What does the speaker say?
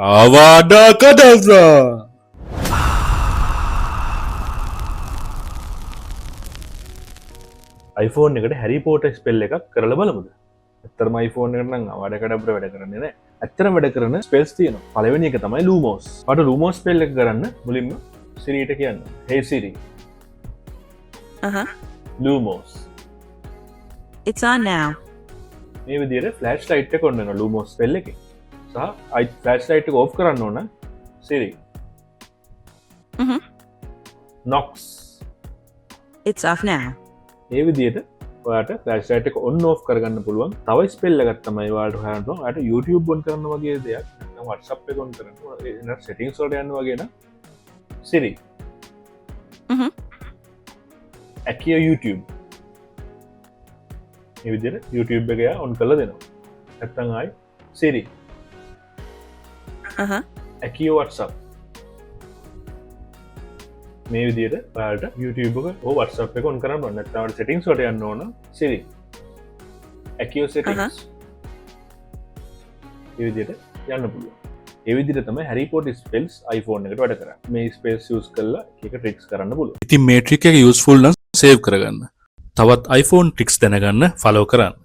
Avada Kedavra. iPhone එකට හැරි porter spell එකක් කරලා බලමුද? ඇත්තටම iPhone එකට නම් අවඩ කඩබ්‍ර වැඩ කරන්නේ නැහැ. ඇත්තටම වැඩ කරන ස්පෙල්ස් තියෙනවා. පළවෙනි එක තමයි Lumos. ඔයාලට Lumos ස්පෙල් එක කරන්න මුලින්ම Siriට කියන්න. Hey Siri. Lumos. It's on now. මේ විදිහට ෆ්ලෑෂ් ලයිට් එක ඔන්න වෙනවා Lumos ස්පෙල් එකේ. සහ ෆ්ලෑෂ් ලයිට් එක ඕෆ් කරන්න ඕන Siri. Knox. It's off now. ඒ විදිහට ඔයාට ෆ්ලෑෂ් ලයිට් එක ඔන් ඕෆ් කරගන්න පුළුවන්. තව ස්පෙල් එකක් තමයි ඔයාලට හොයන්න ඕන. ඔයාට YouTube on කරන්න වගේ දෙයක් නැත්නම් WhatsApp එක on කරන්න ඕන. එන settings වලට යන්න වගේ නම් Siri. Accio YouTube. මේ විදිහට YouTube එක on කරලා දෙනවා. නැත්නම් ආයි Siri. Accio WhatsApp. මේ විදිහට ඔයාලට YouTube එක හෝ WhatsApp එක on කරන්න ඕන. නැත්නම් ඔයාලට settings වලට යන්න ඕන Siri. Accio settings. මේ විදිහට යන්න පුළුවන්. ඒ විදිහට තමයි Harry Potter spells iPhone එකට වැඩ කරන්නේ. මේ spells use කරලා එක tricks කරන්න පුළුවන්. ඉතින් මේ ට්‍රික් එක යූස්ෆුල් නම් සේව් කරගන්න. තවත් iPhone tricks දැනගන්න follow කරන්න.